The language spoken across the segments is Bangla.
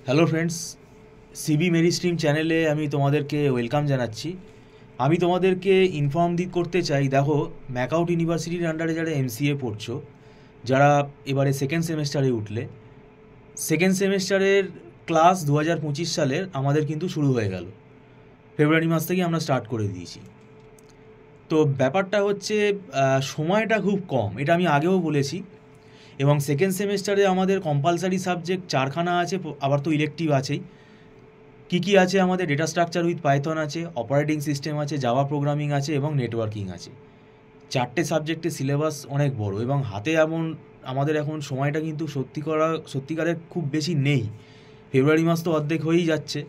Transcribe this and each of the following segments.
হ্যালো ফ্রেন্ডস, সিবি মেরি স্ট্রিম চ্যানেলে আমি তোমাদেরকে ওয়েলকাম জানাচ্ছি। আমি তোমাদেরকে করতে চাই, দেখো ম্যাকআউট ইউনিভার্সিটির আন্ডারে যারা এমসিএ পড়ছো, যারা এবারে সেকেন্ড সেমেস্টারে উঠলে, সেকেন্ড সেমেস্টারের ক্লাস 2025 সালের আমাদের কিন্তু শুরু হয়ে গেল। ফেব্রুয়ারি মাস থেকে আমরা স্টার্ট করে দিয়েছি। তো ব্যাপারটা হচ্ছে সময়টা খুব কম, এটা আমি আগেও বলেছি। এবং সেকেন্ড সেমেস্টারে আমাদের কম্পালসারি সাবজেক্ট 4খানা আছে, আবার তো ইলেকটিভ আছেই। কী আছে আমাদের? ডেটা স্ট্রাকচার উইথ পাইথন আছে, অপারেটিং সিস্টেম আছে, জাভা প্রোগ্রামিং আছে এবং নেটওয়ার্কিং আছে। 4টে সাবজেক্টের সিলেবাস অনেক বড় এবং হাতে এমন আমাদের এখন সময়টা কিন্তু সত্যিকারের খুব বেশি নেই। ফেব্রুয়ারি মাস তো অর্ধেক হয়েই যাচ্ছে,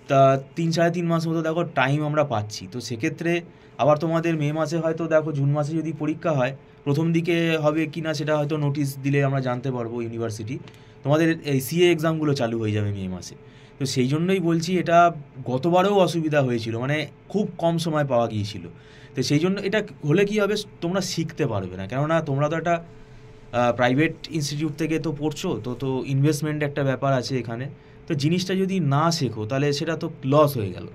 তা 3-3.5 মাস মতো দেখো টাইম আমরা পাচ্ছি। তো সেক্ষেত্রে আবার তোমাদের মে মাসে হয়তো দেখো জুন মাসে যদি পরীক্ষা হয়, প্রথম দিকে হবে কি না সেটা হয়তো নোটিশ দিলে আমরা জানতে পারবো। ইউনিভার্সিটি তোমাদের এই সিএ এক্সামগুলো চালু হয়ে যাবে মে মাসে। তো সেই জন্যই বলছি, এটা গতবারেও অসুবিধা হয়েছিল, মানে খুব কম সময় পাওয়া গিয়েছিল। তো সেই জন্য এটা হলে কি হবে, তোমরা শিখতে পারবে না, কেননা তোমরা তো একটা প্রাইভেট ইনস্টিটিউট থেকে তো পড়ছো, তো ইনভেস্টমেন্ট একটা ব্যাপার আছে এখানে। তো জিনিসটা যদি না শেখো তাহলে সেটা তো লস হয়ে গেল।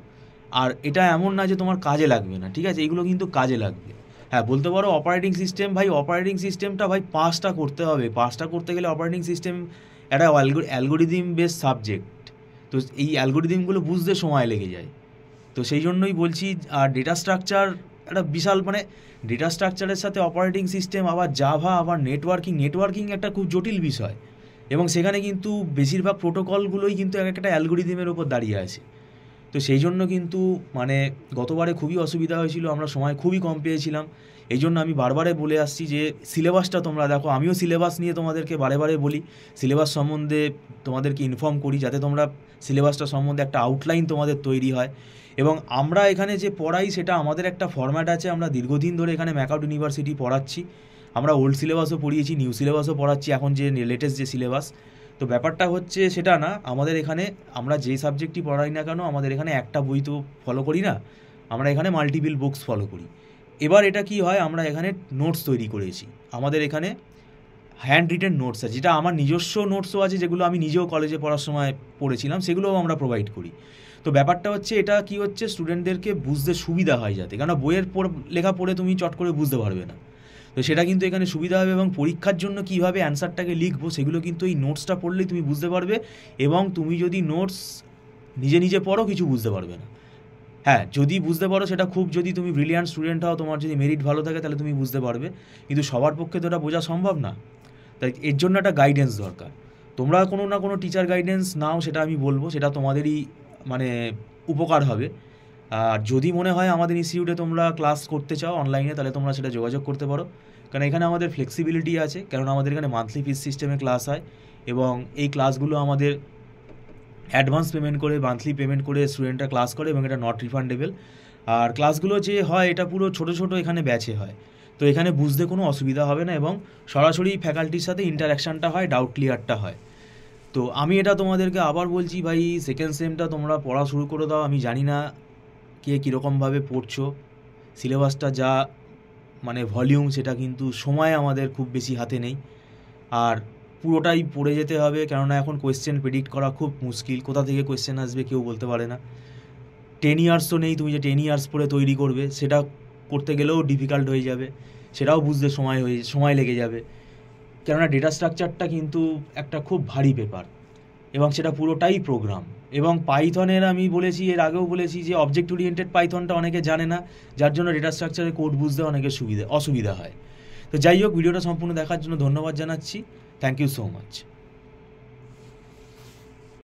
আর এটা এমন না যে তোমার কাজে লাগবে না, ঠিক আছে, এগুলো কিন্তু কাজে লাগবে। হ্যাঁ, বলতে পারো অপারেটিং সিস্টেম, ভাই অপারেটিং সিস্টেমটা ভাই পাসটা করতে হবে। পাসটা করতে গেলে অপারেটিং সিস্টেম একটা অ্যালগোরিদিম বেস সাবজেক্ট। তো এই অ্যালগোরিদিমগুলো বুঝতে সময় লেগে যায়। তো সেই জন্যই বলছি। আর ডেটা স্ট্রাকচার একটা বিশাল, মানে ডেটা স্ট্রাকচারের সাথে অপারেটিং সিস্টেম, আবার জাভা, আবার নেটওয়ার্কিং একটা খুব জটিল বিষয়। এবং সেখানে কিন্তু বেশিরভাগ প্রোটোকলগুলোই কিন্তু এক একটা অ্যালগোরিদিমের ওপর দাঁড়িয়ে আছে। তো সেই জন্য কিন্তু মানে গতবারে খুবই অসুবিধা হয়েছিল, আমরা সময় খুবই কম পেয়েছিলাম। এই জন্য আমি বারবারে বলে আসছি যে সিলেবাসটা তোমরা দেখো। আমিও সিলেবাস নিয়ে তোমাদেরকে বারে বারে বলি, সিলেবাস সম্বন্ধে তোমাদেরকে ইনফর্ম করি, যাতে তোমরা সিলেবাসটা সম্বন্ধে একটা আউটলাইন তোমাদের তৈরি হয়। এবং আমরা এখানে যে পড়াই সেটা আমাদের একটা ফরম্যাট আছে। আমরা দীর্ঘদিন ধরে এখানে ম্যাকআউট ইউনিভার্সিটি পড়াচ্ছি। আমরা ওল্ড সিলেবাসও পড়িয়েছি, নিউ সিলেবাসও পড়াচ্ছি, এখন যে লেটেস্ট যে সিলেবাস। তো ব্যাপারটা হচ্ছে সেটা না, আমাদের এখানে আমরা যেই সাবজেক্টই পড়াই না কেন, আমাদের এখানে একটা বই তো ফলো করি না, আমরা এখানে মাল্টিপল বুকস ফলো করি। এবার এটা কি হয়, আমরা এখানে নোটস তৈরি করেছি। আমাদের এখানে হ্যান্ড রিটেন নোটস আছে, যেটা আমার নিজস্ব নোটসও আছে, যেগুলো আমি নিজেও কলেজে পড়ার সময় পড়েছিলাম, সেগুলোও আমরা প্রোভাইড করি। তো ব্যাপারটা হচ্ছে, এটা কি হচ্ছে, স্টুডেন্টদেরকে বুঝতে সুবিধা হয় যাতে, কেন বইয়ের লেখা পড়ে তুমি চট করে বুঝতে পারবে না। তো সেটা কিন্তু এখানে সুবিধা হবে। এবং পরীক্ষার জন্য কীভাবে অ্যান্সারটাকে লিখবো সেগুলো কিন্তু এই নোটসটা পড়লেই তুমি বুঝতে পারবে। এবং তুমি যদি নোটস নিজে নিজে পড়ো, কিছু বুঝতে পারবে না। হ্যাঁ, যদি বুঝতে পারো সেটা খুব, যদি তুমি ব্রিলিয়ান্ট স্টুডেন্ট হও, তোমার যদি মেরিট ভালো থাকে, তাহলে তুমি বুঝতে পারবে। কিন্তু সবার পক্ষে তো এটা বোঝা সম্ভব না। তাই এর জন্য একটা গাইডেন্স দরকার। তোমরা কোনো না কোনো টিচার গাইডেন্স নাও, সেটা আমি বলবো, সেটা তোমাদেরই মানে উপকার হবে। আর যদি মনে হয় আমাদের ইনস্টিটিউটে তোমরা ক্লাস করতে চাও অনলাইনে, তাহলে তোমরা সেটা যোগাযোগ করতে পারো। কারণ এখানে আমাদের ফ্লেক্সিবিলিটি আছে, কারণ আমাদের এখানে মান্থলি ফিস সিস্টেমে ক্লাস হয়। এবং এই ক্লাসগুলো আমাদের অ্যাডভান্স পেমেন্ট করে, মান্থলি পেমেন্ট করে স্টুডেন্টরা ক্লাস করে, এবং এটা নট রিফান্ডেবল। আর ক্লাসগুলো যে হয়, এটা পুরো ছোটো ছোটো এখানে ব্যাচে হয়। তো এখানে বুঝতে কোনো অসুবিধা হবে না, এবং সরাসরি ফ্যাকাল্টির সাথে ইন্টারাকশানটা হয়, ডাউট ক্লিয়ারটা হয়। তো আমি এটা তোমাদেরকে আবার বলছি, ভাই সেকেন্ড সেমটা তোমরা পড়া শুরু করে দাও। আমি জানি না কে কীরকমভাবে পড়ছো, সিলেবাসটা যা মানে ভলিউম, সেটা কিন্তু সময় আমাদের খুব বেশি হাতে নেই। আর পুরোটাই পড়ে যেতে হবে, কেননা এখন কোয়েশ্চেন প্রেডিক্ট করা খুব মুশকিল। কোথা থেকে কোয়েশ্চেন আসবে কেউ বলতে পারে না। 10 ইয়ার্স তো নেই, তুমি যে 10 ইয়ার্স পরে তৈরি করবে, সেটা করতে গেলেও ডিফিকাল্ট হয়ে যাবে, সেটাও বুঝতে সময় লেগে যাবে। কেননা ডেটা স্ট্রাকচারটা কিন্তু একটা খুব ভারী পেপার, এবং সেটা পুরোটাই প্রোগ্রাম। এবং পাইথনের আমি বলেছি, এর আগেও বলেছি, যে অবজেক্ট ওরিয়েন্টেড পাইথনটা অনেকে জানে না, যার জন্য ডেটা স্ট্রাকচারের কোড বুঝতে অনেকের অসুবিধা হয়। তো যাই হোক, ভিডিওটা সম্পূর্ণ দেখার জন্য ধন্যবাদ জানাচ্ছি। Thank you so much.